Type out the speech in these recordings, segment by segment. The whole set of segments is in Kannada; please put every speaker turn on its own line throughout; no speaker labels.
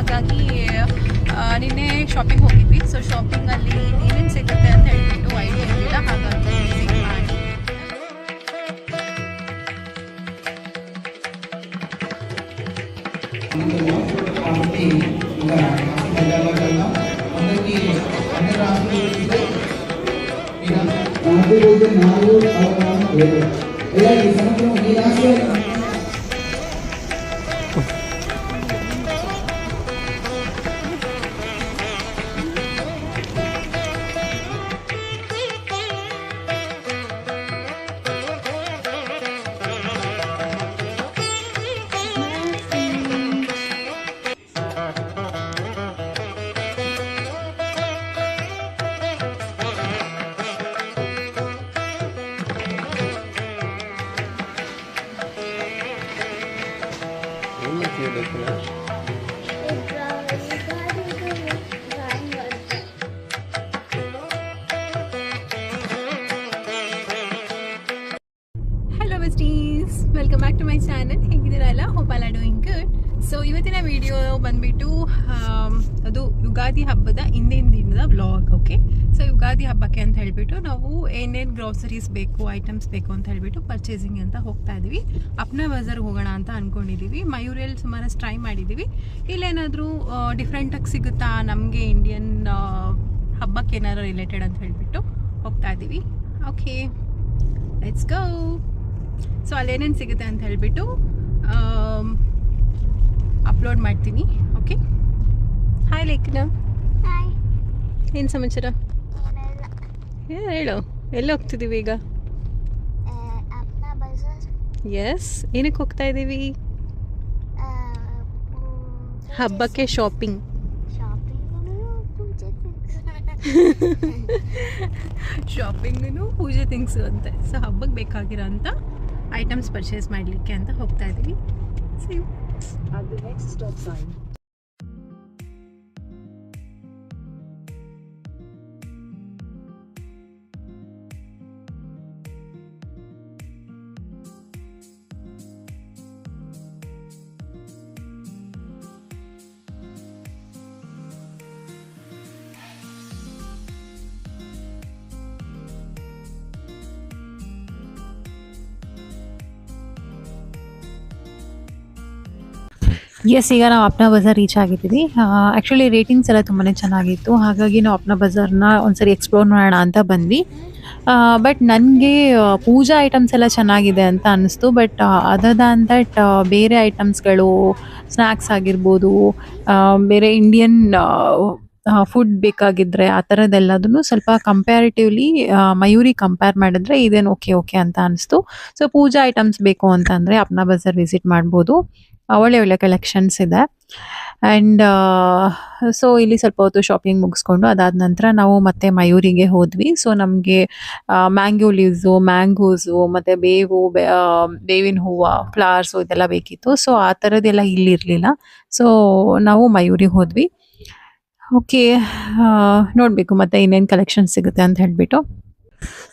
ಹಾಗಾಗಿ ನಿನ್ನೆ ಶಾಪಿಂಗ್ ಹೋಗಿದ್ವಿ. ಸೊ ಶಾಪಿಂಗಲ್ಲಿ ಏನೇನು ಸಿಗುತ್ತೆ ಅಂತ ಹೇಳ್ಬಿಟ್ಟು ಐಡಿಯಾ ಇರಲಿಲ್ಲ, ಹಾಗಾಗಿ ವಿಸಿಟ್ ಮಾಡಿ. Hello besties, welcome back to my channel. ಹೇಗಿದ್ದೀರಲ್ಲ? Hope all are doing good. So ಇವತ್ತಿನ ವಿಡಿಯೋ ಬಂದ್ಬಿಟ್ಟು ಅದು ಯುಗಾದಿ ಹಬ್ಬದ ಹಿಂದಿನ ದಿನದ ವ್ಲಾಗ್. ಓಕೆ, ಸೊ ಯುಗಾದಿ ಹಬ್ಬಕ್ಕೆ ಅಂತ ಹೇಳ್ಬಿಟ್ಟು ನಾವು ಏನೇನು ಗ್ರಾಸರೀಸ್ ಬೇಕು, ಐಟಮ್ಸ್ ಬೇಕು ಅಂತ ಹೇಳ್ಬಿಟ್ಟು ಪರ್ಚೇಸಿಂಗ್ ಅಂತ ಹೋಗ್ತಾ ಇದ್ದೀವಿ. ಅಪ್ನಾ ಬಜಾರ್ಗೆ ಹೋಗೋಣ ಅಂತ ಅಂದ್ಕೊಂಡಿದ್ದೀವಿ. ಮಯೂರಲ್ಲಿ ಸುಮಾರಷ್ಟು ಟ್ರೈ ಮಾಡಿದ್ದೀವಿ. ಇಲ್ಲೇನಾದರೂ ಡಿಫ್ರೆಂಟಾಗಿ ಸಿಗುತ್ತಾ ನಮಗೆ ಇಂಡಿಯನ್ ಹಬ್ಬಕ್ಕೆ ಏನಾದ್ರು ರಿಲೇಟೆಡ್ ಅಂತ ಹೇಳ್ಬಿಟ್ಟು ಹೋಗ್ತಾ ಇದ್ದೀವಿ. Okay, let's go. ಸೊ ಅಲ್ಲೇನೇನು ಸಿಗುತ್ತೆ ಅಂತ ಹೇಳ್ಬಿಟ್ಟು ಅಪ್ಲೋಡ್ ಮಾಡ್ತೀನಿ. ಓಕೆ, ಹಾಯ್ ಲೇಖನ. ಏನು ಸಮಾಚಾರ? ಹೇಳು, ಎಲ್ಲಿ ಹೋಗ್ತಿದ್ದೀವಿ ಈಗ? ಎಸ್, ಏನಕ್ಕೆ ಹೋಗ್ತಾ ಇದ್ದೀವಿ? ಹಬ್ಬಕ್ಕೆ ಶಾಪಿಂಗ್. ಶಾಪಿಂಗು ಪೂಜೆ ಥಿಂಗ್ಸು ಅಂತೆ. ಸೊ ಹಬ್ಬಕ್ಕೆ ಬೇಕಾಗಿರೋ ಅಂಥ ಐಟಮ್ಸ್ ಪರ್ಚೇಸ್ ಮಾಡಲಿಕ್ಕೆ ಅಂತ ಹೋಗ್ತಾ ಇದ್ದೀವಿ. At the next stop sign.
Yes, ಈಗ ನಾವು ಅಪ್ನಾ ಬಜಾರ್ ರೀಚ್ ಆಗಿದ್ದೀವಿ. ಆ್ಯಕ್ಚುಲಿ ರೇಟಿಂಗ್ಸ್ ಎಲ್ಲ ತುಂಬಾ ಚೆನ್ನಾಗಿತ್ತು, ಹಾಗಾಗಿ ನಾವು ಅಪ್ನಾ ಬಜಾರ್ನ ಒಂದ್ಸರಿ ಎಕ್ಸ್ಪ್ಲೋರ್ ಮಾಡೋಣ ಅಂತ ಬಂದ್ವಿ. ಬಟ್ ನನಗೆ ಪೂಜಾ ಐಟಮ್ಸ್ ಎಲ್ಲ ಚೆನ್ನಾಗಿದೆ ಅಂತ ಅನ್ನಿಸ್ತು. ಬಟ್ ಅದರ್ ದ್ಯಾನ್ ದಟ್ ಬೇರೆ ಐಟಮ್ಸ್ಗಳು, ಸ್ನ್ಯಾಕ್ಸ್ ಆಗಿರ್ಬೋದು, ಬೇರೆ ಇಂಡಿಯನ್ ಫುಡ್ ಬೇಕಾಗಿದ್ದರೆ ಆ ಥರದ್ದೆಲ್ಲದನ್ನು ಸ್ವಲ್ಪ ಕಂಪ್ಯಾರಿಟಿವ್ಲಿ ಮಯೂರಿ ಕಂಪೇರ್ ಮಾಡಿದ್ರೆ ಇದೇನು ಓಕೆ ಅಂತ ಅನ್ನಿಸ್ತು. ಸೊ ಪೂಜಾ ಐಟಮ್ಸ್ ಬೇಕು ಅಂತ ಅಂದರೆ ಅಪ್ನಾ ಬಜಾರ್ ವಿಸಿಟ್ ಮಾಡ್ಬೋದು. ಒಳ್ಳೆ ಕಲೆಕ್ಷನ್ಸ್ ಇದೆ. ಆ್ಯಂಡ್ ಸೊ ಇಲ್ಲಿ ಸ್ವಲ್ಪ ಹೊತ್ತು ಶಾಪಿಂಗ್ ಮುಗಿಸ್ಕೊಂಡು ಅದಾದ ನಂತರ ನಾವು ಮತ್ತೆ ಮಯೂರಿಗೆ ಹೋದ್ವಿ. ಸೊ ನಮಗೆ ಮ್ಯಾಂಗೋ ಲೀವ್ಸು, ಮ್ಯಾಂಗೋಸು ಮತ್ತು ಬೇವಿನ ಹೂವು, ಫ್ಲವರ್ಸು ಇದೆಲ್ಲ ಬೇಕಿತ್ತು. ಸೊ ಆ ಥರದ್ದೆಲ್ಲ ಇಲ್ಲಿರಲಿಲ್ಲ. ಸೊ ನಾವು ಮಯೂರಿಗೆ ಹೋದ್ವಿ. ಓಕೆ, ನೋಡಬೇಕು ಮತ್ತೆ ಇನ್ನೇನು ಕಲೆಕ್ಷನ್ ಸಿಗುತ್ತೆ ಅಂತ ಹೇಳಿಬಿಟ್ಟು.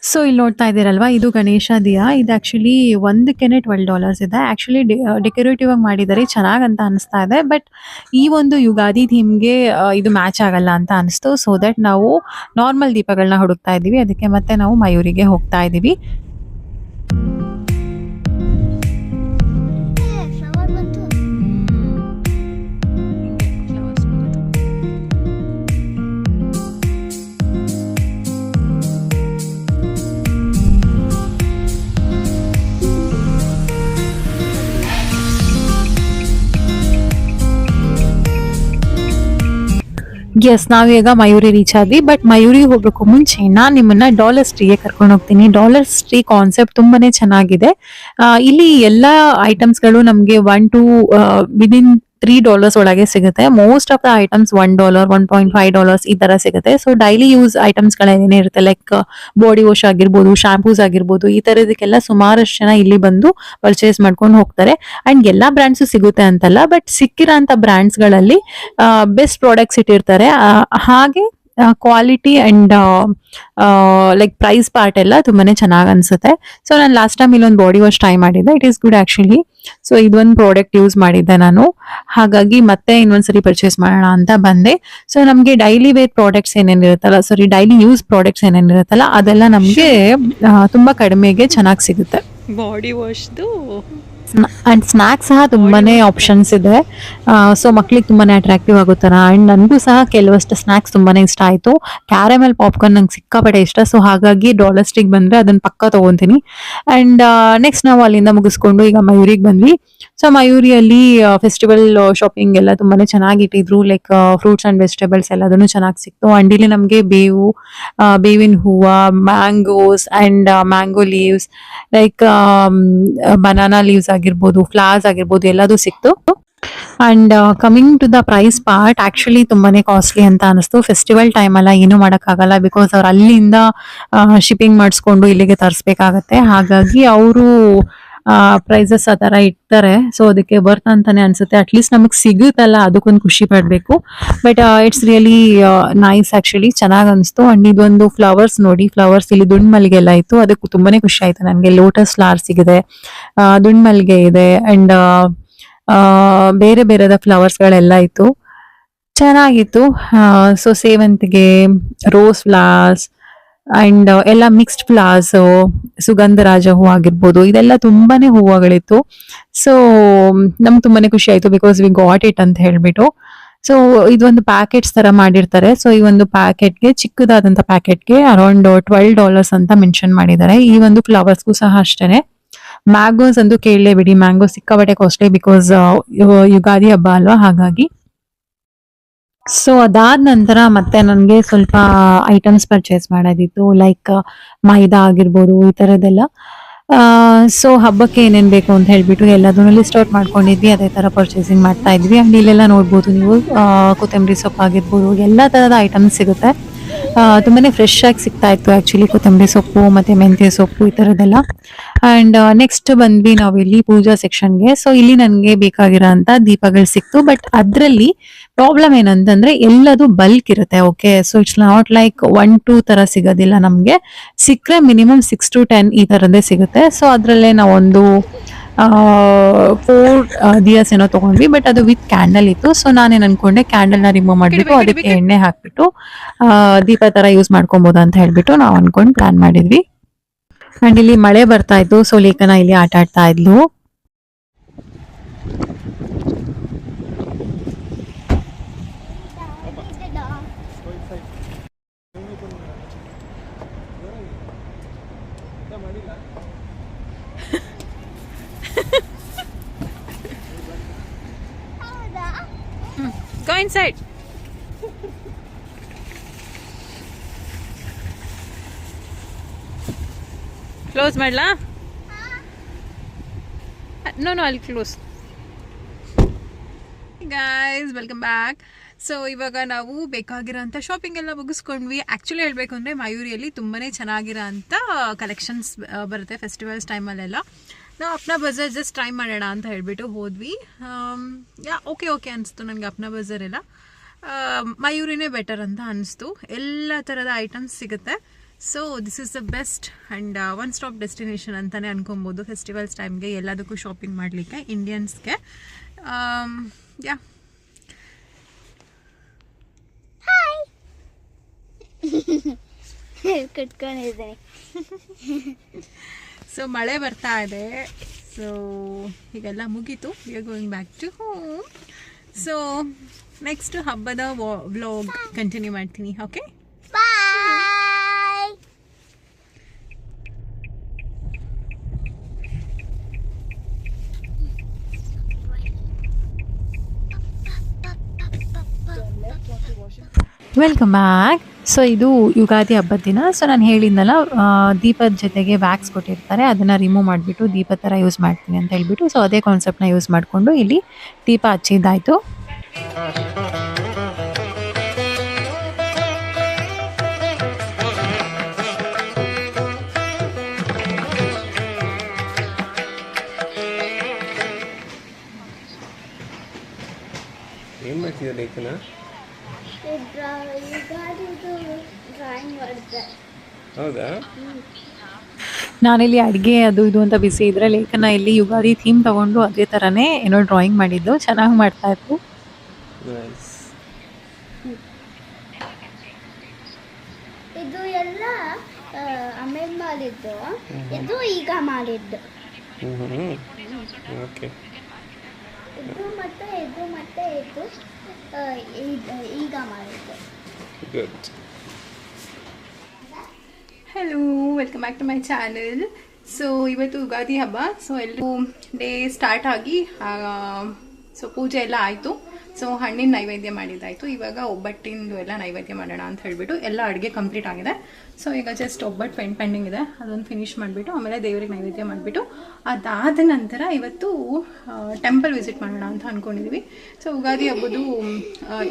ಸೊ ಇಲ್ಲಿ ನೋಡ್ತಾ ಇದ್ದೀರಲ್ವಾ, ಇದು ಗಣೇಶ ದಿಯಾ. ಇದು ಆ್ಯಕ್ಚುಲಿ ಒಂದಕ್ಕೇನೆ $12 ಇದೆ. ಆ್ಯಕ್ಚುಲಿ ಡೆಕೋರೇಟಿವ್ ಆಗಿ ಮಾಡಿದ್ದಾರೆ, ಚೆನ್ನಾಗಂತ ಅನಿಸ್ತಾ ಇದೆ. ಬಟ್ ಈ ಒಂದು ಯುಗಾದಿ ಥೀಮ್ಗೆ ಇದು ಮ್ಯಾಚ್ ಆಗಲ್ಲ ಅಂತ ಅನಿಸ್ತು. ಸೊ ದಟ್ ನಾವು ನಾರ್ಮಲ್ ದೀಪಗಳನ್ನ ಹುಡುಕ್ತಾ ಇದ್ದೀವಿ. ಅದಕ್ಕೆ ಮತ್ತೆ ನಾವು ಮಯೂರಿಗೆ ಹೋಗ್ತಾ ಇದ್ದೀವಿ. ಎಸ್, ನಾವೀಗ ಮಯೂರಿ ರೀಚ್ ಆದ್ವಿ. ಬಟ್ ಮಯೂರಿಗೆ ಹೋಗೋಕ್ಕೂ ಮುಂಚೆ ನಾನು ನಿಮ್ಮನ್ನ ಡಾಲರ್ಸ್ ಟ್ರೀಗೆ ಕರ್ಕೊಂಡು ಹೋಗ್ತೀನಿ. ಡಾಲರ್ಸ್ ಟ್ರೀ ಕಾನ್ಸೆಪ್ಟ್ ತುಂಬಾನೇ ಚೆನ್ನಾಗಿದೆ. ಇಲ್ಲಿ ಎಲ್ಲ ಐಟಮ್ಸ್ಗಳು ನಮಗೆ ವಿದಿನ್ $3 ಒಳಗೆ ಸಿಗುತ್ತೆ. ಮೋಸ್ಟ್ ಆಫ್ ದ ಐಟಮ್ಸ್ $1, $1.5 ಈ ತರ ಸಿಗುತ್ತೆ. ಸೊ ಡೈಲಿ ಯೂಸ್ ಐಟಮ್ಸ್ಗಳೇನೇ ಇರುತ್ತೆ, ಲೈಕ್ ಬಾಡಿ ವಾಶ್ ಆಗಿರ್ಬೋದು, ಶಾಂಪೂಸ್ ಆಗಿರ್ಬೋದು, ಈ ತರದಕ್ಕೆಲ್ಲ ಸುಮಾರಷ್ಟು ಜನ ಇಲ್ಲಿ ಬಂದು ಪರ್ಚೇಸ್ ಮಾಡ್ಕೊಂಡು ಹೋಗ್ತಾರೆ. ಅಂಡ್ ಎಲ್ಲಾ ಬ್ರ್ಯಾಂಡ್ಸು ಸಿಗುತ್ತೆ ಅಂತಲ್ಲ, ಬಟ್ ಸಿಕ್ಕಿರೋಂಥ ಬ್ರ್ಯಾಂಡ್ಸ್ಗಳಲ್ಲಿ ಬೆಸ್ಟ್ ಪ್ರಾಡಕ್ಟ್ಸ್ ಇಟ್ಟಿರ್ತಾರೆ. ಹಾಗೆ quality and like price part ಎಲ್ಲ ತುಂಬಾ ಚೆನ್ನಾಗಿ ಅನಿಸುತ್ತೆ. ಸೊ ನಾನು ಲಾಸ್ಟ್ ಟೈಮ್ ಇಲ್ಲೊಂದು ಬಾಡಿ ವಾಶ್ ಟ್ರೈ ಮಾಡಿದ್ದೆ, it is good actually. So ಇದೊಂದು ಪ್ರಾಡಕ್ಟ್ ಯೂಸ್ ಮಾಡಿದ್ದೆ ನಾನು, ಹಾಗಾಗಿ ಮತ್ತೆ ಇನ್ನೊಂದ್ಸರಿ ಪರ್ಚೇಸ್ ಮಾಡೋಣ ಅಂತ ಬಂದೆ. ಸೊ ನಮಗೆ ಡೈಲಿ ವೇರ್ ಪ್ರಾಡಕ್ಟ್ಸ್ ಏನೇನಿರುತ್ತಲ್ಲ, ಡೈಲಿ ಯೂಸ್ ಪ್ರಾಡಕ್ಟ್ಸ್ ಏನೇನಿರುತ್ತಲ್ಲ ಅದೆಲ್ಲ ನಮಗೆ ತುಂಬ ಕಡಿಮೆಗೆ ಚೆನ್ನಾಗಿ ಸಿಗುತ್ತೆ.
ಬಾಡಿ ವಾಶ್ದು
ಅಂಡ್ ಸ್ನ್ಯಾಕ್ಸ್ ಸಹ ತುಂಬಾನೇ ಆಪ್ಷನ್ಸ್ ಇದೆ. ಸೊ ಮಕ್ಳಿಗೆ ತುಂಬಾನೇ ಅಟ್ರಾಕ್ಟಿವ್ ಆಗೋ ಥರ. ಅಂಡ್ ನನಗೂ ಸಹ ಕೆಲವಷ್ಟು ಸ್ನ್ಯಾಕ್ಸ್ ತುಂಬಾನೇ ಇಷ್ಟ ಆಯಿತು. ಕ್ಯಾರಮೆಲ್ ಪಾಪ್ಕಾರ್ನ್ ನಂಗೆ ಸಿಕ್ಕಾಪಟ್ಟೆ ಇಷ್ಟ. ಸೊ ಹಾಗಾಗಿ ಡಾಲರ್ಸ್ಟಿಗೆ ಬಂದರೆ ಅದನ್ನು ಪಕ್ಕ ತೊಗೊತೀನಿ. ಆ್ಯಂಡ್ ನೆಕ್ಸ್ಟ್ ನಾವು ಅಲ್ಲಿಂದ ಮುಗಿಸ್ಕೊಂಡು ಈಗ ಮಯೂರಿಗೆ ಬಂದ್ವಿ. ಸೊ ಮಯೂರಿಯಲ್ಲಿ ಫೆಸ್ಟಿವಲ್ ಶಾಪಿಂಗ್ ಎಲ್ಲ ತುಂಬಾನೇ ಚೆನ್ನಾಗಿ ಇಟ್ಟಿದ್ರು. ಲೈಕ್ ಫ್ರೂಟ್ಸ್ ಆ್ಯಂಡ್ ವೆಜಿಟೇಬಲ್ಸ್ ಎಲ್ಲದನ್ನು ಚೆನ್ನಾಗಿ ಸಿಕ್ತು. ಅಂಡ್ ಇಲ್ಲಿ ನಮಗೆ ಬೇವಿನ ಹೂವು, mangoes and mango leaves, like banana leaves ಆಗಿರ್ಬೋದು, ಫ್ಲವರ್ಸ್ ಆಗಿರ್ಬೋದು, ಎಲ್ಲದೂ ಸಿಕ್ತು. And coming to the price part, actually ತುಂಬಾನೇ ಕಾಸ್ಟ್ಲಿ ಅಂತ ಅನಿಸ್ತು. ಫೆಸ್ಟಿವಲ್ ಟೈಮ್ ಅಲ್ಲ, ಏನು ಮಾಡೋಕ್ಕಾಗಲ್ಲ, ಬಿಕಾಸ್ ಅವ್ರು ಅಲ್ಲಿಂದ ಶಿಪ್ಪಿಂಗ್ ಮಾಡಿಸ್ಕೊಂಡು ಇಲ್ಲಿಗೆ ತರಿಸ್ಬೇಕಾಗತ್ತೆ. ಹಾಗಾಗಿ ಅವರು ಪ್ರೈಸಸ್ ಆ ಥರ ಇಡ್ತಾರೆ. ಸೊ ಅದಕ್ಕೆ ವರ್ತ್ ಅಂತಾನೆ ಅನ್ಸುತ್ತೆ. ಅಟ್ಲೀಸ್ಟ್ ನಮಗೆ ಸಿಗುತ್ತಲ್ಲ, ಅದಕ್ಕೊಂದು ಖುಷಿ ಪಡಬೇಕು. But it's really nice actually, ಚೆನ್ನಾಗಿ ಅನಿಸ್ತು. ಅಂಡ್ ಇದೊಂದು ಫ್ಲವರ್ಸ್ ನೋಡಿ, ಫ್ಲವರ್ಸ್ ಇಲ್ಲಿ ದುಂಡು ಮಲ್ಲಿಗೆ ಎಲ್ಲ ಇತ್ತು, ಅದಕ್ಕೆ ತುಂಬಾನೇ ಖುಷಿ ಆಯಿತು ನನಗೆ. ಲೋಟಸ್ ಫ್ಲವರ್ ಸಿಗಿದೆ, ದುಂಡು ಮಲ್ಲಿಗೆ ಇದೆ, ಅಂಡ್ ಬೇರೆ ಬೇರೆದ ಫ್ಲವರ್ಸ್ಗಳೆಲ್ಲ ಇತ್ತು, ಚೆನ್ನಾಗಿತ್ತು. ಸೊ ಸೇವಂತಿಗೆ, ರೋಸ್ ಫ್ಲವರ್ಸ್ ಅಂಡ್ ಎಲ್ಲ ಮಿಕ್ಸ್ಡ್ ಫ್ಲವರ್ಸ್, ಸುಗಂಧರಾಜ ಹೂ ಆಗಿರ್ಬೋದು, ಇದೆಲ್ಲ ತುಂಬಾನೇ ಹೂವುಗಳಿತ್ತು. ಸೊ ನಮ್ಗೆ ತುಂಬಾನೇ ಖುಷಿ ಆಯ್ತು, ಬಿಕಾಸ್ ವಿ ಗಾಟ್ ಇಟ್ ಅಂತ ಹೇಳ್ಬಿಟ್ಟು. ಸೊ ಇದೊಂದು ಪ್ಯಾಕೆಟ್ಸ್ ತರ ಮಾಡಿರ್ತಾರೆ. ಸೊ ಈ ಒಂದು ಪ್ಯಾಕೆಟ್ಗೆ, ಚಿಕ್ಕದಾದಂಥ ಪ್ಯಾಕೆಟ್ಗೆ ಅರೌಂಡ್ $12 ಅಂತ ಮೆನ್ಷನ್ ಮಾಡಿದ್ದಾರೆ. ಈ ಒಂದು ಫ್ಲವರ್ಸ್ಗೂ ಸಹ ಅಷ್ಟೇನೆ. ಮ್ಯಾಂಗೋಸ್ ಅಂತೂ ಕೇಳಲೇಬಿಡಿ, ಮ್ಯಾಂಗೋ ಸಿಕ್ಕಾಬಟ್ಟೆ ಕಾಸ್ಟ್ಲಿ, ಬಿಕಾಸ್ ಯುಗಾದಿ ಹಬ್ಬ ಅಲ್ವಾ, ಹಾಗಾಗಿ. ಸೊ ಅದಾದ ನಂತರ ಮತ್ತೆ ನನಗೆ ಸ್ವಲ್ಪ ಐಟಮ್ಸ್ ಪರ್ಚೇಸ್ ಮಾಡೋದಿತ್ತು, ಲೈಕ್ ಮೈದಾ ಆಗಿರ್ಬೋದು, ಈ ಥರದ್ದೆಲ್ಲ. ಸೊ ಹಬ್ಬಕ್ಕೆ ಏನೇನು ಬೇಕು ಅಂತ ಹೇಳ್ಬಿಟ್ಟು ಎಲ್ಲದನ್ನು ಲಿಸ್ಟ್ ಔಟ್ ಮಾಡ್ಕೊಂಡಿದ್ವಿ. ಅದೇ ಥರ ಪರ್ಚೇಸಿಂಗ್ ಮಾಡ್ತಾ ಇದ್ವಿ. ಆ್ಯಂಡ್ ಇಲ್ಲೆಲ್ಲ ನೋಡ್ಬೋದು ನೀವು, ಕೊತ್ತಂಬರಿ ಸೊಪ್ಪು ಆಗಿರ್ಬೋದು, ಎಲ್ಲ ಥರದ ಐಟಮ್ಸ್ ಸಿಗುತ್ತೆ. ತುಂಬಾ ಫ್ರೆಶ್ ಆಗಿ ಸಿಗ್ತಾ ಇತ್ತು ಆ್ಯಕ್ಚುಲಿ, ಕೊತ್ತಂಬರಿ ಸೊಪ್ಪು ಮತ್ತು ಮೆಂತ್ಯ ಸೊಪ್ಪು, ಈ ಥರದ್ದೆಲ್ಲ. ಆ್ಯಂಡ್ ನೆಕ್ಸ್ಟ್ ಬಂದ್ವಿ ನಾವು ಇಲ್ಲಿ ಪೂಜಾ ಸೆಕ್ಷನ್ಗೆ. ಸೊ ಇಲ್ಲಿ ನನಗೆ ಬೇಕಾಗಿರೋ ಅಂಥ ದೀಪಗಳು ಸಿಕ್ತು. ಬಟ್ ಅದರಲ್ಲಿ ಪ್ರಾಬ್ಲಮ್ ಏನಂತಂದ್ರೆ ಎಲ್ಲದು ಬಲ್ಕ್ ಇರುತ್ತೆ. Okay, so it's not like 1-2 ಥರ ಸಿಗೋದಿಲ್ಲ ನಮಗೆ. ಸಿಕ್ಕರೆ ಮಿನಿಮಮ್ 6 to 10 ಈ ಥರದ್ದೇ ಸಿಗುತ್ತೆ. ಸೊ ಅದರಲ್ಲೇ ನಾವೊಂದು 4 ದಿಯಾಸ್ ಏನೋ ತೊಗೊಂಡ್ವಿ, ಬಟ್ ಅದು ವಿತ್ ಕ್ಯಾಂಡಲ್ ಇತ್ತು. ಸೊ ನಾನೇನು ಅನ್ಕೊಂಡೆ, ಕ್ಯಾಂಡಲ್ನ ರಿಮೂವ್ ಮಾಡಿಬಿಟ್ಟು ಅದಕ್ಕೆ ಎಣ್ಣೆ ಹಾಕ್ಬಿಟ್ಟು ದೀಪ ಥರ ಯೂಸ್ ಮಾಡ್ಕೊಬೋದು ಅಂತ ಹೇಳ್ಬಿಟ್ಟು ನಾವು ಅನ್ಕೊಂಡು ಪ್ಲಾನ್ ಮಾಡಿದ್ವಿ. ಆ್ಯಂಡ್ ಇಲ್ಲಿ ಮಳೆ ಬರ್ತಾ ಇತ್ತು. ಸೊ ಲೇಖನ ಇಲ್ಲಿ ಆಟ ಆಡ್ತಾ ಇದ್ಲು.
Go inside. Close ಮಾಡ್ಲಾ? No, I'll close. Hey guys, welcome back. So ಇವಾಗ ನಾವು ಬೇಕಾಗಿರೋಂಥ ಶಾಪಿಂಗ್ ಎಲ್ಲ ಮುಗಿಸ್ಕೊಂಡ್ವಿ. ಆ್ಯಕ್ಚುಲಿ ಹೇಳಬೇಕು ಅಂದರೆ ಮಯೂರಿಯಲ್ಲಿ ತುಂಬಾ ಚೆನ್ನಾಗಿರೋ ಅಂಥ ಕಲೆಕ್ಷನ್ಸ್ ಬರುತ್ತೆ ಫೆಸ್ಟಿವಲ್ಸ್ ಟೈಮಲ್ಲೆಲ್ಲ. ನಾವು ಅಪ್ನಾ ಬಜಾರ್ ಜಸ್ಟ್ ಟ್ರೈ ಮಾಡೋಣ ಅಂತ ಹೇಳ್ಬಿಟ್ಟು ಹೋದ್ವಿ. ಓಕೆ ಅನಿಸ್ತು ನನಗೆ ಅಪ್ನಾ ಬಜಾರ್ ಎಲ್ಲ. ಮಯೂರಿನೇ ಬೆಟರ್ ಅಂತ ಅನಿಸ್ತು. ಎಲ್ಲ ಥರದ ಐಟಮ್ಸ್ ಸಿಗುತ್ತೆ. So this is the best and one stop destination ಅಂತಲೇ ಅನ್ಕೊಬೋದು ಫೆಸ್ಟಿವಲ್ಸ್ ಟೈಮ್ಗೆ ಎಲ್ಲದಕ್ಕೂ ಶಾಪಿಂಗ್ ಮಾಡಲಿಕ್ಕೆ ಇಂಡಿಯನ್ಸ್ಗೆ.
ಕಟ್ಕೊಂಡಿದ್ದೀನಿ.
ಸೊ ಮಳೆ ಬರ್ತಾ ಇದೆ. ಸೊ ಹೀಗೆಲ್ಲ ಮುಗೀತು. We are going back to home. So next ಹಬ್ಬದ ವ್ಲಾಗ್ ಕಂಟಿನ್ಯೂ ಮಾಡ್ತೀನಿ. Okay,
bye.
Welcome back. So ಇದು ಯುಗಾದಿ ಹಬ್ಬದ ದಿನ. ಸೊ ನಾನು ಹೇಳಿದ್ನಲ್ಲ, ದೀಪದ ಜೊತೆಗೆ ವ್ಯಾಕ್ಸ್ ಕೊಟ್ಟಿರ್ತಾರೆ, ಅದನ್ನು ರಿಮೂವ್ ಮಾಡಿಬಿಟ್ಟು ದೀಪ ಥರ ಯೂಸ್ ಮಾಡ್ತೀನಿ ಅಂತ ಹೇಳ್ಬಿಟ್ಟು. ಸೊ ಅದೇ ಕಾನ್ಸೆಪ್ಟನ್ನ ಯೂಸ್ ಮಾಡಿಕೊಂಡು ಇಲ್ಲಿ ದೀಪ ಹಚ್ಚಿದ್ದಾಯಿತು.
ಏನು ಮಾಡ್ತಿದ್ದೆ ಲೇಖನ?
ಡ್ರಾಯಿಂಗ್ ಮಾಡಿದೆ.
ಹೌದಾ?
ನಾನಿಲ್ಲಿ ಅಡುಗೆ ಅದು ಇದು ಅಂತ ಬಿಸಿ ಇದ್ರೆ ಲೇಖನ ಇಲ್ಲಿ ಯುಗಾದಿ ಥೀಮ್ ತಗೊಂಡು ಅದೇ ಥರನೇ ಏನೋ ಡ್ರಾಯಿಂಗ್ ಮಾಡಿದ್ದು, ಚೆನ್ನಾಗಿ ಮಾಡ್ತಾ ಇತ್ತು.
ನೈಸ್.
ಇದು ಎಲ್ಲ ಆಮೇಲೆ ಮಾಡಿದ್ದು, ಇದು ಈಗ ಮಾಡಿದ್ದು.
ಓಕೆ.
ಇದು ಮತ್ತೆ ಇದು ಮತ್ತೆ ಇದು ಈಗ ಮಾಡಿದ್ದು.
Good.
Hello, welcome back to my channel. So ಇವತ್ತು ಯುಗಾದಿ ಹಬ್ಬ. ಸೊ ಎಲ್ಲರೂ ಡೇ ಸ್ಟಾರ್ಟ್ ಆಗಿ ಸೊ ಪೂಜೆ ಎಲ್ಲ ಆಯಿತು. ಸೊ ಹಣ್ಣಿನ ನೈವೇದ್ಯ ಮಾಡಿದ್ದಾಯಿತು. ಇವಾಗ ಒಬ್ಬಟ್ಟಿಂದು ಎಲ್ಲ ನೈವೇದ್ಯ ಮಾಡೋಣ ಅಂತ ಹೇಳಿಬಿಟ್ಟು ಎಲ್ಲ ಅಡುಗೆ ಕಂಪ್ಲೀಟ್ ಆಗಿದೆ. ಸೊ ಈಗ ಜಸ್ಟ್ ಒಬ್ಬಟ್ಟು ಪೆಂಡಿಂಗ್ ಇದೆ, ಅದೊಂದು ಫಿನಿಶ್ ಮಾಡಿಬಿಟ್ಟು ಆಮೇಲೆ ದೇವರಿಗೆ ನೈವೇದ್ಯ ಮಾಡಿಬಿಟ್ಟು ಅದಾದ ನಂತರ ಇವತ್ತು ಟೆಂಪಲ್ ವಿಸಿಟ್ ಮಾಡೋಣ ಅಂತ ಅಂದ್ಕೊಂಡಿದ್ದೀವಿ. ಸೊ ಯುಗಾದಿ ಹಬ್ಬದು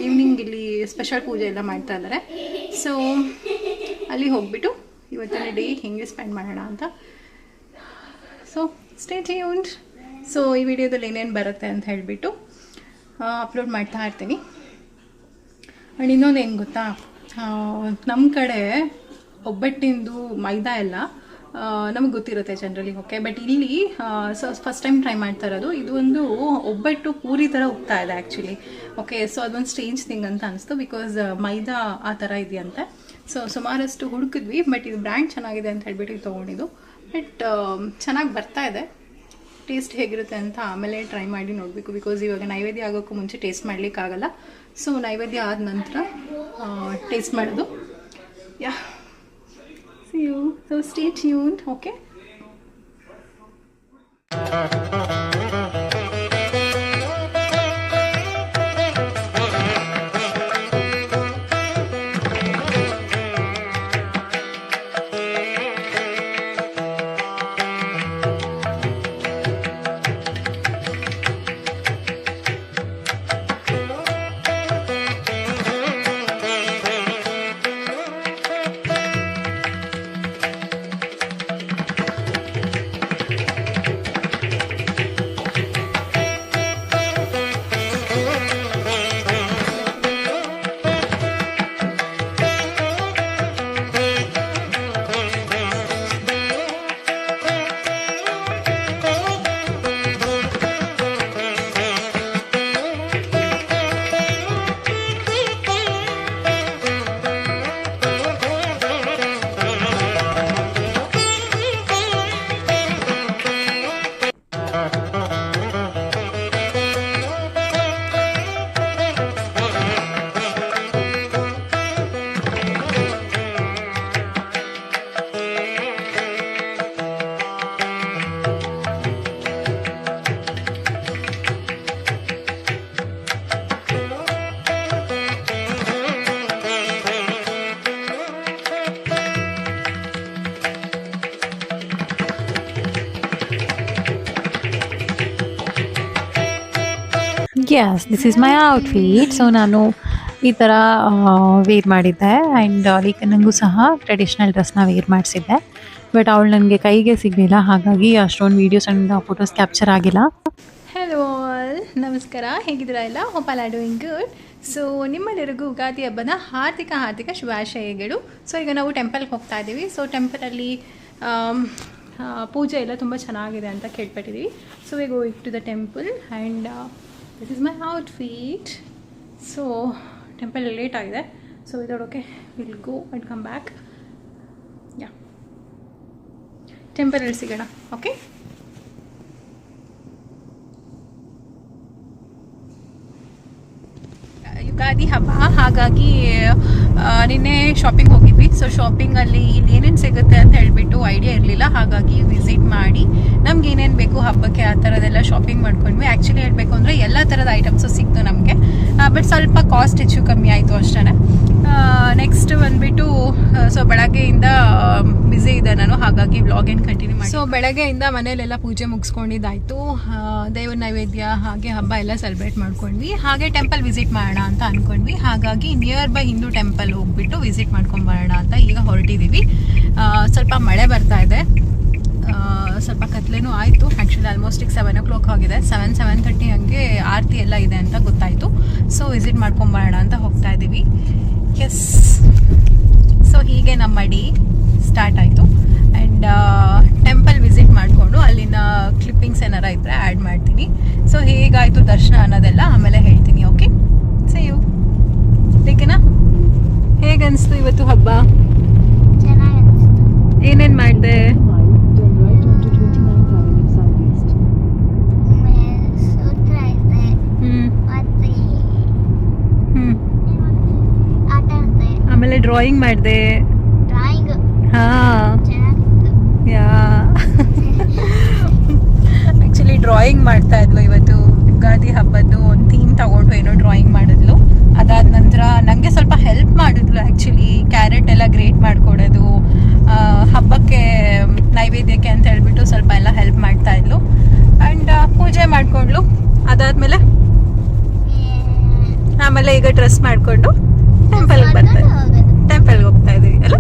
ಈವ್ನಿಂಗ್ ಇಲ್ಲಿ ಸ್ಪೆಷಲ್ ಪೂಜೆ ಎಲ್ಲ ಮಾಡ್ತಾ ಇದ್ದಾರೆ. ಸೊ ಅಲ್ಲಿ ಹೋಗ್ಬಿಟ್ಟು ಇವತ್ತಿನ ಡೇ ಹೆಂಗೆ ಸ್ಪೆಂಡ್ ಮಾಡೋಣ ಅಂತ. So stay tuned. ಸೊ ಈ ವಿಡಿಯೋದಲ್ಲಿ ಏನೇನು ಬರುತ್ತೆ ಅಂತ ಹೇಳಿಬಿಟ್ಟು ಅಪ್ಲೋಡ್ ಮಾಡ್ತಾ ಇರ್ತೀನಿ. ಆ್ಯಂಡ್ ಇನ್ನೊಂದು ಏನು ಗೊತ್ತಾ, ನಮ್ಮ ಕಡೆ ಒಬ್ಬಟ್ಟಿಂದು ಮೈದಾ ಎಲ್ಲ ನಮಗೆ ಗೊತ್ತಿರುತ್ತೆ ಜನರಲಿ, ಓಕೆ. ಬಟ್ ಇಲ್ಲಿ ಸೊ ಫಸ್ಟ್ ಟೈಮ್ ಟ್ರೈ ಮಾಡ್ತಾ ಇರೋದು. ಇದು ಒಂದು ಒಬ್ಬಟ್ಟು ಪೂರಿ ಥರ ಹೋಗ್ತಾ ಇದೆ ಆ್ಯಕ್ಚುಲಿ, ಓಕೆ. ಸೊ ಅದೊಂದು ಸ್ಟ್ರೇಂಜ್ ಥಿಂಗ್ ಅಂತ ಅನಿಸ್ತು, ಬಿಕಾಸ್ ಮೈದಾ ಆ ಥರ ಇದೆಯಂತೆ. ಸೊ ಸುಮಾರಷ್ಟು ಹುಡುಕಿದ್ವಿ, ಬಟ್ ಇದು ಬ್ರ್ಯಾಂಡ್ ಚೆನ್ನಾಗಿದೆ ಅಂತ ಹೇಳ್ಬಿಟ್ಟು ಇದು ತೊಗೊಂಡಿದ್ದು. ಬಟ್ ಚೆನ್ನಾಗಿ ಬರ್ತಾ ಇದೆ. ಟೇಸ್ಟ್ ಹೇಗಿರುತ್ತೆ ಅಂತ ಆಮೇಲೆ ಟ್ರೈ ಮಾಡಿ ನೋಡಬೇಕು, ಬಿಕಾಸ್ ಇವಾಗ ನೈವೇದ್ಯ ಆಗೋಕ್ಕೂ ಮುಂಚೆ ಟೇಸ್ಟ್ ಮಾಡಲಿಕ್ಕಾಗಲ್ಲ. ಸೊ ನೈವೇದ್ಯ ಆದ ನಂತರ ಟೇಸ್ಟ್ ಮಾಡೋದು. Yeah, see you. So stay tuned, okay.
Yes, this is my outfit. So ನಾನು ಈ ಥರ ವೇರ್ ಮಾಡಿದ್ದೆ. ಆ್ಯಂಡ್ ಲೇಖನಿಗೂ ಸಹ ಟ್ರೆಡಿಷ್ನಲ್ ಡ್ರೆಸ್ನ ವೇರ್ ಮಾಡಿಸಿದ್ದೆ. ಬಟ್ ಅವಳು ನನಗೆ ಕೈಗೆ ಸಿಗಲಿಲ್ಲ, ಹಾಗಾಗಿ ಅಷ್ಟೊಂದು ವೀಡಿಯೋಸ್ ಆ್ಯಂಡ್ ಫೋಟೋಸ್ ಕ್ಯಾಪ್ಚರ್ ಆಗಿಲ್ಲ.
ಹಲೋ ಆಲ್, ನಮಸ್ಕಾರ. ಹೇಗಿದ್ದೀರಾ ಎಲ್ಲ? Hope all are doing good. So ನಿಮ್ಮೆಲ್ಲರಿಗೂ ಯುಗಾದಿ ಹಬ್ಬದ ಹಾರ್ದಿಕ ಶುಭಾಶಯಗಳು. ಸೊ ಈಗ ನಾವು ಟೆಂಪಲ್ಗೆ ಹೋಗ್ತಾ ಇದ್ದೀವಿ. ಸೊ ಟೆಂಪಲಲ್ಲಿ ಪೂಜೆ ಎಲ್ಲ ತುಂಬ ಚೆನ್ನಾಗಿದೆ ಅಂತ ಕೇಳ್ಪಟ್ಟಿದ್ದೀವಿ. So we going to the temple and this is my outfit. So temple late ಆಗಿದೆ. So without okay will go and come back. Yeah, ಟೆಂಪಲಲ್ಲಿ ಸಿಗೋಣ, ಓಕೆ. ಯುಗಾದಿ ಹಬ್ಬ, ಹಾಗಾಗಿ ನಿನ್ನೆ ಶಾಪಿಂಗ್ ಹೋಗಿದ್ವಿ. ಸೊ ಶಾಪಿಂಗಲ್ಲಿ ಇಲ್ಲಿ ಏನೇನು ಸಿಗುತ್ತೆ ಅಂತ ಹೇಳಿಬಿಟ್ಟು ಐಡಿಯಾ ಇರಲಿಲ್ಲ, ಹಾಗಾಗಿ ವಿಸಿಟ್ ಮಾಡಿ ನಮ್ಗೆ ಏನೇನು ಬೇಕು ಹಬ್ಬಕ್ಕೆ ಆ ಥರದ್ದೆಲ್ಲ ಶಾಪಿಂಗ್ ಮಾಡ್ಕೊಂಡ್ವಿ. ಆ್ಯಕ್ಚುಲಿ ಹೇಳಬೇಕು ಅಂದರೆ ಎಲ್ಲ ಥರದ ಐಟಮ್ಸು ಸಿಕ್ತು ನಮಗೆ, ಬಟ್ ಸ್ವಲ್ಪ ಕಾಸ್ಟ್ ಹೆಚ್ಚು ಕಮ್ಮಿ ಆಯಿತು ಅಷ್ಟೇ. ನೆಕ್ಸ್ಟ್ ಬಂದುಬಿಟ್ಟು ಸೊ ಬೆಳಗ್ಗೆಯಿಂದ ಬ್ಯುಸಿ ಇದೆ ನಾನು, ಹಾಗಾಗಿ ವ್ಲಾಗ್ ಏನು ಕಂಟಿನ್ಯೂ ಮಾಡಿ. ಸೊ ಬೆಳಗ್ಗೆಯಿಂದ ಮನೇಲೆಲ್ಲ ಪೂಜೆ ಮುಗಿಸ್ಕೊಂಡಿದ್ದಾಯಿತು, ದೇವ್ರ ನೈವೇದ್ಯ ಹಾಗೆ ಹಬ್ಬ ಎಲ್ಲ ಸೆಲೆಬ್ರೇಟ್ ಮಾಡ್ಕೊಂಡ್ವಿ. ಹಾಗೆ ಟೆಂಪಲ್ ವಿಸಿಟ್ ಮಾಡೋಣ ಅಂತ ಅಂದ್ಕೊಂಡ್ವಿ. ಹಾಗಾಗಿ ನಿಯರ್ ಬೈ ಹಿಂದೂ ಟೆಂಪಲ್ ಹೋಗ್ಬಿಟ್ಟು ವಿಸಿಟ್ ಮಾಡ್ಕೊಂಬರೋಣ ಅಂತ ಈಗ ಹೊರಟಿದ್ದೀವಿ. ಸ್ವಲ್ಪ ಮಳೆ ಬರ್ತಾ ಇದೆ, ಸ್ವಲ್ಪ ಕತ್ಲೇನೂ ಆಯಿತು. ಆ್ಯಕ್ಚುಲಿ ಆಲ್ಮೋಸ್ಟ್ ಈಗ 7 o'clock ಆಗಿದೆ. 7:30 ಹಂಗೆ ಆರತಿ ಎಲ್ಲ ಇದೆ ಅಂತ ಗೊತ್ತಾಯಿತು. ಸೊ ವಿಸಿಟ್ ಮಾಡ್ಕೊಂಬರೋಣ ಅಂತ ಹೋಗ್ತಾ ಇದ್ದೀವಿ. ಎಸ್, ಸೊ ಹೀಗೆ ನಮ್ಮ ಡೇ ಸ್ಟಾರ್ಟ್ ಆಯಿತು. ಆ್ಯಂಡ್ ಟೆಂಪಲ್ ವಿಸಿಟ್ ಮಾಡಿಕೊಂಡು ಅಲ್ಲಿನ ಕ್ಲಿಪ್ಪಿಂಗ್ಸ್ ಏನಾರ ಇದ್ದರೆ ಆ್ಯಡ್ ಮಾಡ್ತೀನಿ. ಸೊ ಹೇಗಾಯಿತು ದರ್ಶನ ಅನ್ನೋದೆಲ್ಲ ಆಮೇಲೆ ಹೇಳ್ತೀನಿ. Okay, say you ಬೇಕೇನಾ? ಹೇಗನ್ನಿಸ್ತು ಇವತ್ತು ಹಬ್ಬ?
ಚೆನ್ನಾಗಿ ಅನಿಸ್ತು.
ಏನೇನು ಮಾಡಿದೆ?
ಸೂತ್ರ ಇದೆ ಮತ್ತೆ ಆಟ ಆಡ್ದೆ,
ಆಮೇಲೆ ಡ್ರಾಯಿಂಗ್ ಮಾಡಿದೆ.
ಡ್ರಾಯಿಂಗ್
ಹಾಂ,
ಚೆನ್ನಾಗಿತ್ತು.
ಯಾ ಆ್ಯಕ್ಚುಲಿ ಡ್ರಾಯಿಂಗ್ ಮಾಡ್ತಾ ಇದ್ಲು ಇವತ್ತು. ಯುಗಾದಿ ಹಬ್ಬದ್ದು ಒಂದು ಥೀಮ್ ತಗೊಂಡು ಏನೋ ಡ್ರಾಯಿಂಗ್ ಮಾಡಿದ್ಲು. ಅದಾದ ನಂತರ ನನಗೆ ಸ್ವಲ್ಪ ಹೆಲ್ಪ್ ಮಾಡಿದ್ಲು. ಆ್ಯಕ್ಚುಲಿ ಕ್ಯಾರೆಟ್ ಎಲ್ಲ ಗ್ರೇಟ್ ಮಾಡಿಕೊಡೋದು, ಹಬ್ಬಕ್ಕೆ ನೈವೇದ್ಯಕ್ಕೆ ಅಂತ ಹೇಳ್ಬಿಟ್ಟು ಸ್ವಲ್ಪ ಎಲ್ಲ ಹೆಲ್ಪ್ ಮಾಡ್ತಾ ಇದ್ಲು. ಆ್ಯಂಡ್ ಪೂಜೆ ಮಾಡಿಕೊಂಡ್ಲು. ಅದಾದಮೇಲೆ ಆಮೇಲೆ ಈಗ ಡ್ರೆಸ್ ಮಾಡಿಕೊಂಡು ಟೆಂಪಲ್ಗೆ ಬರ್ತಾ ಇದ್ವಿ. ಟೆಂಪಲ್ಗೆ ಹೋಗ್ತಾ ಇದ್ದೀವಿ ಅಲ್ಲ?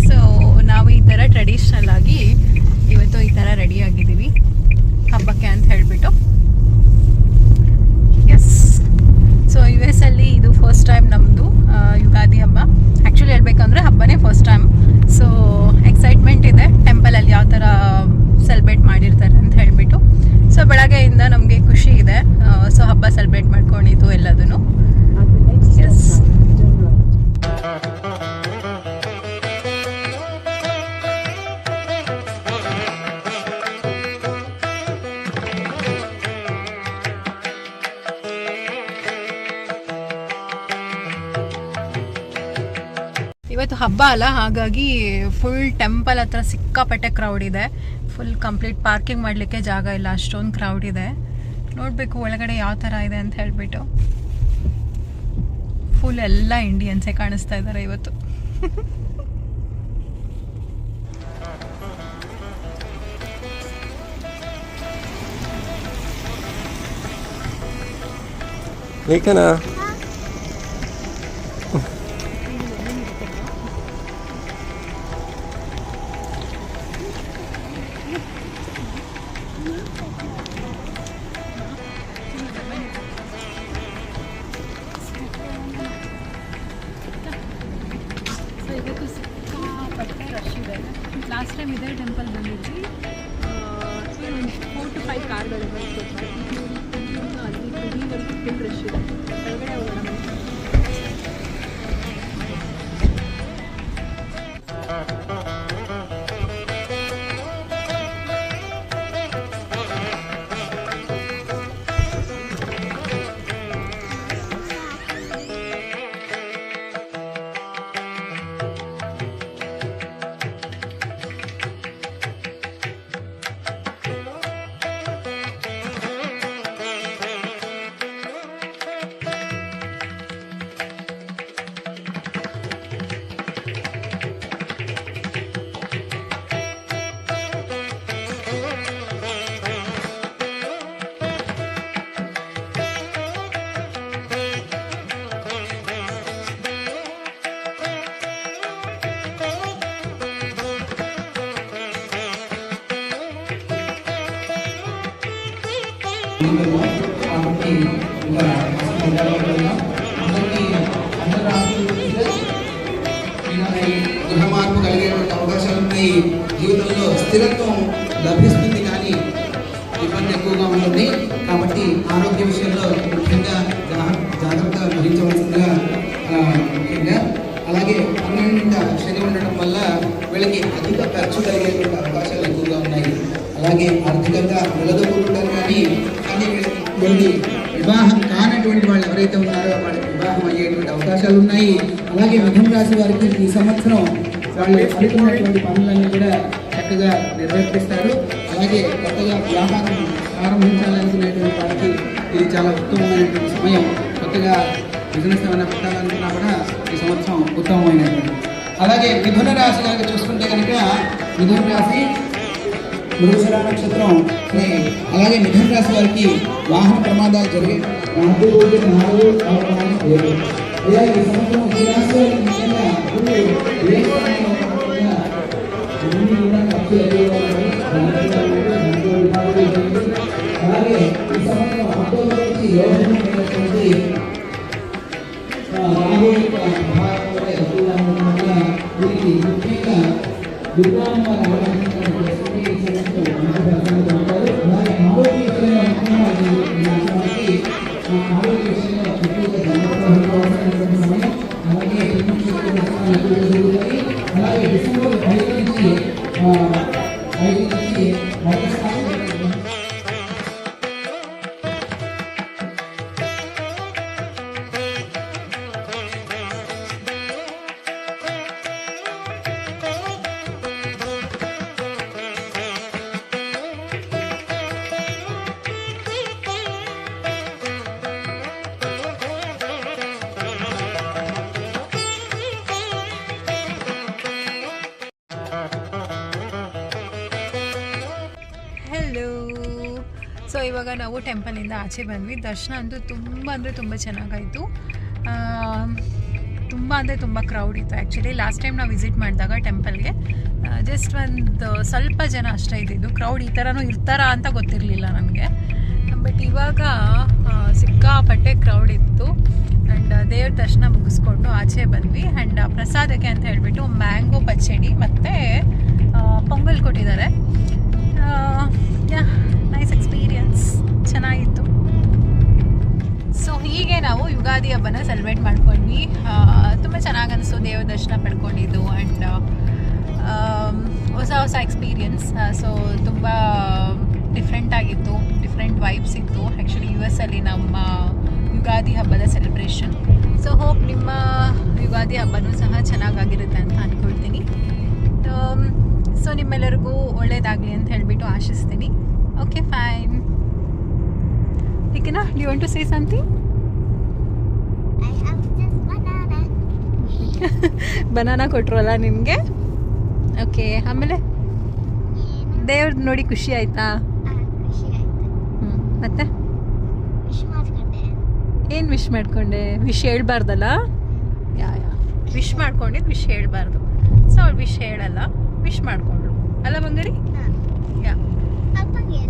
ಸೊ ನಾವು ಈ ಥರ ಟ್ರೆಡಿಷ್ನಲ್ ಆಗಿ ಇವತ್ತು ಈ ಥರ ರೆಡಿ ಆಗಿದ್ದೀವಿ ಹಬ್ಬಕ್ಕೆ ಅಂತ ಹೇಳಿಬಿಟ್ಟು. ಎಸ್, ಸೊ US ಅಲ್ಲಿ ಇದು ಫಸ್ಟ್ ಟೈಮ್ ನಮ್ಮದು ಯುಗಾದಿ ಹಬ್ಬ. ಆ್ಯಕ್ಚುಲಿ ಹೇಳ್ಬೇಕಂದ್ರೆ ಹಬ್ಬನೇ ಫಸ್ಟ್ ಟೈಮ್. ಸೊ ಎಕ್ಸೈಟ್ಮೆಂಟ್ ಇದೆ ಟೆಂಪಲಲ್ಲಿ ಯಾವ ಥರ ಸೆಲೆಬ್ರೇಟ್ ಮಾಡಿರ್ತಾರೆ ಅಂತ ಹೇಳಿಬಿಟ್ಟು. ಸೊ ಬೆಳಗ್ಗೆಯಿಂದ ನಮಗೆ ಖುಷಿ ಇದೆ. ಸೊ ಹಬ್ಬ ಸೆಲೆಬ್ರೇಟ್ ಮಾಡ್ಕೊಂಡಿದ್ದು ಎಲ್ಲದನ್ನು. ಎಸ್, ಇವತ್ತು ಹಬ್ಬ ಅಲ್ಲ, ಹಾಗಾಗಿ ಫುಲ್ ಟೆಂಪಲ್ ಹತ್ರ ಸಿಕ್ಕಾಪಟ್ಟೆ ಕ್ರೌಡ್ ಇದೆ. ಫುಲ್ ಕಂಪ್ಲೀಟ್ ಪಾರ್ಕಿಂಗ್ ಮಾಡಲಿಕ್ಕೆ ಜಾಗ ಇಲ್ಲ, ಅಷ್ಟೊಂದು ಕ್ರೌಡ್ ಇದೆ. ನೋಡಬೇಕು ಒಳಗಡೆ ಯಾವ ಥರ ಇದೆ ಅಂತ ಹೇಳಿಬಿಟ್ಟು. ಫುಲ್ ಎಲ್ಲ ಇಂಡಿಯನ್ಸೇ ಕಾಣಿಸ್ತಾ ಇದ್ದಾರೆ ಇವತ್ತು.
ಲೇಖನ
ಇವತ್ತು ಸಿಕ್ಕಾಪಟ್ಟೆ ರಶ್ ಇದೆ. ಲಾಸ್ಟ್ ಟೈಮ್ ಇದೇ ಟೆಂಪಲ್ ಬಂದಿದ್ವಿ, 4 to 5 ಕಾರ್ಗಳು ಬರ್ತಿತ್ತು. ಅಲ್ಲಿ ತುದಿವರೆಗೂ ಫುಲ್ ರಶ್ ಇದೆ. ಒಳಗಡೆ ಹೋಗೋಣ.
కాబట్టి ఇలా అందరికీ అందరూ రాష్ట్రంలో గృహ మార్పు కలిగేటువంటి అవకాశాలు ఉన్నాయి. జీవితంలో స్థిరత్వం లభిస్తుంది, కానీ ఇబ్బంది ఎక్కువగా ఉంటుంది. కాబట్టి ఆరోగ్య విషయంలో ముఖ్యంగా జాగ్రత్త వహించవలసిందిగా ముఖ్యంగా. అలాగే 12 శని ఉండడం వల్ల వీళ్ళకి అధిక ఖర్చు కలిగేటువంటి అవకాశాలు ఎక్కువగా ఉన్నాయి. అలాగే ఆర్థికంగా నిలదొక్కుంటారు, కానీ వీళ్ళకి వివాహం కానటువంటి వాళ్ళు ఎవరైతే ఉన్నారో వాళ్ళకి వివాహం అయ్యేటువంటి అవకాశాలు ఉన్నాయి. అలాగే మిథున రాశి వారికి ఈ సంవత్సరం వాళ్ళు అనుకున్నటువంటి పనులన్నీ కూడా చక్కగా నిర్వర్తిస్తారు. అలాగే కొత్తగా వ్యాపారం ప్రారంభించాలనుకునేటువంటి వారికి ఇది చాలా ఉత్తమమైనటువంటి సమయం. కొత్తగా బిజినెస్ ఏమైనా పెట్టాలనుకున్నా కూడా ఈ సంవత్సరం ఉత్తమమైనటువంటి. అలాగే మిథున రాశి కనుక చూసుకుంటే కనుక మిథున రాశి మృగశిర నక్షత్రం. అలాగే మిథున రాశి వారికి వాహన ప్రమాదాలు జరిగే 4, 4, 7 అలాగే సంవత్సరం ఈ రాష్ట్రానికి ముఖ్యంగా గుళ్ళు ఏ స్థానంలో అన్ని కూడా ఖర్చు అయ్యేవాళ్ళని అలాగే ఈ సంవత్సరం అక్టోబర్ నుంచి యోజనమైనటువంటి రాహు యొక్క ప్రభావం ఎక్కువగా ఉండడం వల్ల వీరికి ముఖ్యంగా విద్వాంగా రావడానికి ఈ సంవత్సరం ఉంటారు. అలాగే ఆరోగ్య విషయంలో ముఖ్యంగా ఆరోగ్య విషయంలో ఎక్కువగా జాగ్రత్తగా ఉండాల్సినటువంటి సమయం. అలాగే జరుగుతాయి. అలాగే డిసెంబర్ 5 నుంచి 5 స్థానం
ಹೆಲೋ. ಸೊ ಇವಾಗ ನಾವು ಟೆಂಪಲಿಂದ ಆಚೆ ಬಂದ್ವಿ. ದರ್ಶನ ಅಂತೂ ತುಂಬ ಚೆನ್ನಾಗಾಯಿತು. ತುಂಬ ಕ್ರೌಡ್ ಇತ್ತು. ಆ್ಯಕ್ಚುಲಿ ಲಾಸ್ಟ್ ಟೈಮ್ ನಾವು ವಿಸಿಟ್ ಮಾಡಿದಾಗ ಟೆಂಪಲ್ಗೆ ಜಸ್ಟ್ ಒಂದು ಸ್ವಲ್ಪ ಜನ ಅಷ್ಟೇ ಇದ್ದಿದ್ದು. ಕ್ರೌಡ್ ಈ ಥರನೂ ಇರ್ತಾರಾ ಅಂತ ಗೊತ್ತಿರಲಿಲ್ಲ ನನಗೆ. ಬಟ್ ಇವಾಗ ಸಿಕ್ಕಾಪಟ್ಟೆ ಕ್ರೌಡ್ ಇತ್ತು. ಆ್ಯಂಡ್ ದೇವ್ರ ದರ್ಶನ ಮುಗಿಸ್ಕೊಂಡು ಆಚೆ ಬಂದ್ವಿ. ಆ್ಯಂಡ್ ಪ್ರಸಾದಕ್ಕೆ ಅಂತ ಹೇಳಿಬಿಟ್ಟು ಮ್ಯಾಂಗೋ ಪಚ್ಚಡಿ ಮತ್ತು ಪೊಂಗಲ್ ಕೊಟ್ಟಿದ್ದಾರೆ. ನೈಸ್ ಎಕ್ಸ್ಪೀರಿಯನ್ಸ್, ಚೆನ್ನಾಗಿತ್ತು. ಸೊ ಹೀಗೆ ನಾವು ಯುಗಾದಿ ಹಬ್ಬನ ಸೆಲೆಬ್ರೇಟ್ ಮಾಡ್ಕೊಂಡ್ವಿ. ತುಂಬ ಚೆನ್ನಾಗಿ ಅನಿಸ್ತು ದೇವ್ರ ದರ್ಶನ ಪಡ್ಕೊಂಡಿದ್ದು. ಆ್ಯಂಡ್ ಹೊಸ ಎಕ್ಸ್ಪೀರಿಯನ್ಸ್. ಸೊ ತುಂಬ ಡಿಫ್ರೆಂಟ್ ಆಗಿತ್ತು, ಡಿಫ್ರೆಂಟ್ ವೈಬ್ಸ್ ಇತ್ತು. ಆ್ಯಕ್ಚುಲಿ US ಅಲ್ಲಿ ನಮ್ಮ ಯುಗಾದಿ ಹಬ್ಬದ ಸೆಲೆಬ್ರೇಷನ್. ಸೊ ಹೋಪ್ ನಿಮ್ಮ ಯುಗಾದಿ ಹಬ್ಬನೂ ಸಹ ಚೆನ್ನಾಗಾಗಿರುತ್ತೆ ಅಂತ ಅಂದ್ಕೊಳ್ತೀನಿ. ಸೊ ನಿಮ್ಮೆಲ್ಲರಿಗೂ ಒಳ್ಳೇದಾಗಲಿ ಅಂತ ಹೇಳಿಬಿಟ್ಟು ಆಶಿಸ್ತೀನಿ. Okay, fine. ಓಕೆನಾ? Do you want to say something?
I have just banana.
Banana ಕೊಟ್ರಲ್ಲ ನಿನಗೆ? ಓಕೆ, ಆಮೇಲೆ ದೇವ್ರ ನೋಡಿ ಖುಷಿ ಆಯ್ತಾ?
ಖುಷಿ ಆಯ್ತು.
ಮತ್ತೆ
ವಿಶ್ ಮಾಡ್ಕೊಂಡೆ.
ಏನು ವಿಶ್ ಮಾಡ್ಕೊಂಡೆ? ವಿಶ್ ಹೇಳ್ಬಾರ್ದಲ್ಲ? ಯಾ ವಿಶ್ ಮಾಡ್ಕೊಂಡಿದ್ದು ವಿಶ್ ಹೇಳ್ಬಾರ್ದು. ಸೊ ಅವ್ಳು ವಿಶ್ ಹೇಳಲ್ಲ, ವಿಶ್ ಮಾಡ್ಕೊಂಡ್ಳು ಅಲ್ಲ ಬಂಗಾರಿ? ಯಾ
ಅಪ್ಪಂಗೆ